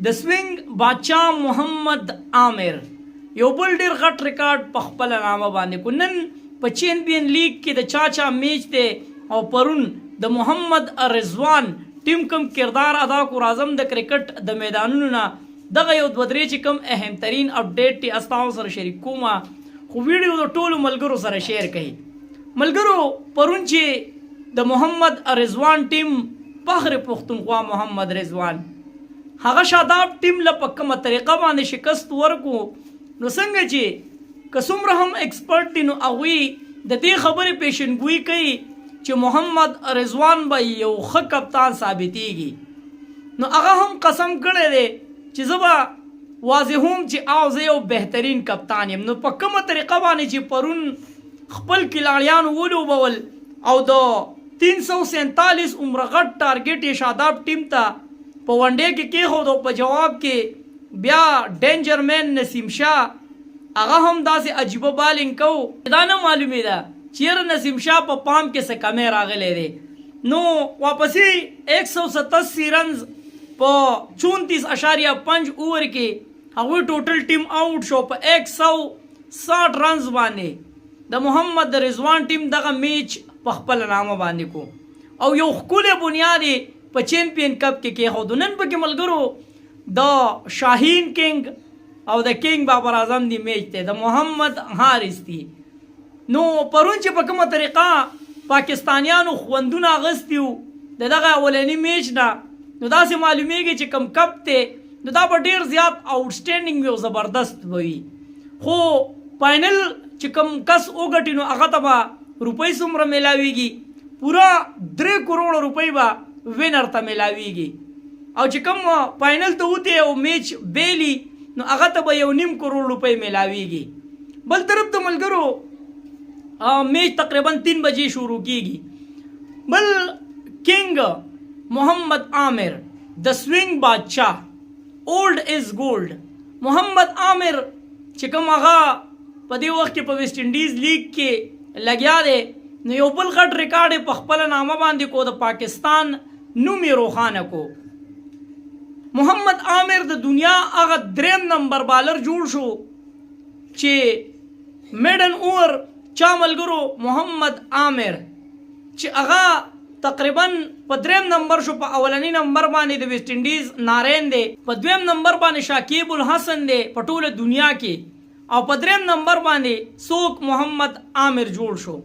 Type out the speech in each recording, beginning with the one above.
د سوینګ بادشاہ محمد عامر یو بل ډیر غټ ریکارډ په خپل نامه باندې کو. نن په چیمپئن لیگ کې د چا میچ دی او پرون د محمد رضوان ټیم کم کردار ادا کو راځم د کرکټ د میدانونو نه دغه یو دوه درې چې کم اهم ترین اپډیټ تی استاو سره شریک کوم، خو ویډیو د ټولو ملګرو سره شیر کړئ. ملګرو پرون چې د محمد رضوان ټیم فخر پښتونخوا محمد رضوان هغه شاداب ټیم له په کومه طریقه باندې شکست ورکو، نو څنګه چې که څومره هم ایکسپرټ دي نو هغوی د دې خبرې پیشنګویي کوي چې محمد رضوان به یو ښه کپتان ثابتېږي. نو هغه هم قسم کړی دی چې زه به واضحوم چې زه یو بهترین کپتان یم. نو په کومه طریقه باندې چې پرون خپل کلاړیانو ولوبول او د 347 عمره غټ ټارګټ یې شاداب ټیم ته په ونډې کې کېښود او په جواب کې بیا ډینجر مین نسیم شاه هغه هم داسې عجیبه بالینګ کو، دا نه معلومې ده چیرې نسیم شاه په پام کې څه کمی راغلی دی. نو واپسې 187 رنز په 34.5 اوور کې هغوی ټوټل ټیم آؤټ شو. په 160 رنز باندې د محمد رضوان ټیم دغه میچ په خپل نامه باندې کو او یو ښکلی بنیاد په چیمپئن کپ کې کېښود. نن پکې ملګرو د شاهین کنګ او د کنګ بابر اعظم دی میچ دی، د محمد حارث دی. نو پرون چې په کومه طریقه پاکستانیانو خوندونه اغستی وو د دغه اولني میچ نه، نو داسې معلومیږي چې کم کپ دی نو دا به ډیر زیات آوټسټینډینګ وي او زبردست به وي. خو فاینل چې کم کس وګټي نو هغه ته به روپۍ څومره میلاویږي، پوره 3 کروڑ روپۍ به وینر ته میلاویږي. او چې کوم فاینل ته وتی او میچ بیلی نو هغه ته به 1.5 کروڑ روپۍ میلاویږي. بل طرف ته ملګرو میچ تقریبا 3 بجې شروع کیږي. بل کنګ محمد عامر د سوینګ بادشاہ اولډ از گولډ محمد عامر چې کوم هغه په دې وخت کې په ویسټ انډیز لیگ کې لګیا دی، نو یو بل غټ ریکارډ په خپل نامه باندې کو، د پاکستان نوم یې روښانه کو. محمد عامر د دنیا هغه 3 نمبر بالر جوړ شو چې میډن اوور چا ملګرو محمد عامر چې هغه تقریبا په 3 نمبر شو. په اولنی نمبر باندې د ویسټ انډیز نارین دی، په 2 نمبر باندې شاکیب الحسن دی په ټوله دنیا کې، او په 3 نمبر باندې څوک محمد عامر جوړ شو.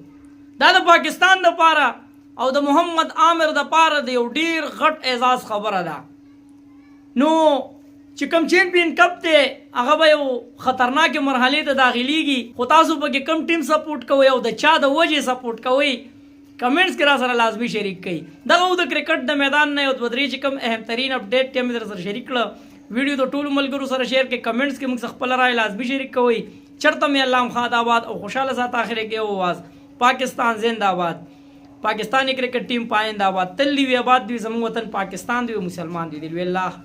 دا د پاکستان دپاره او د محمد عامر دپاره د یو ډیر غټ اعزاز خبره ده. نو چې کوم چیمپئن کپ دی هغه به یو خطرناک مرحلې ته داخلیږي، خو تاسو پکې کوم ټیم سپورټ کوئ او د چا د وجې سپورټ کوئ کمنټس کې را سره لازمي شریک کړئ. دغه د کرکټ د میدان نه یو دوه درې چې کوم اهم ترین اپډیټ ټیم در سره شریک کړه. ویډیو د ټولو ملګرو سره شیر کړئ، کمنټس کې موږ خپل رائے لازمي شریک کوئ. چرته مې الله خاد آباد او خوشاله سات اخره کې اواز پاکستان زنده آباد، پاکستانی کرکٹ ٹیم پائندہ آباد، تل دی آباد دی، زمون وطن پاکستان دی، مسلمان دی. الله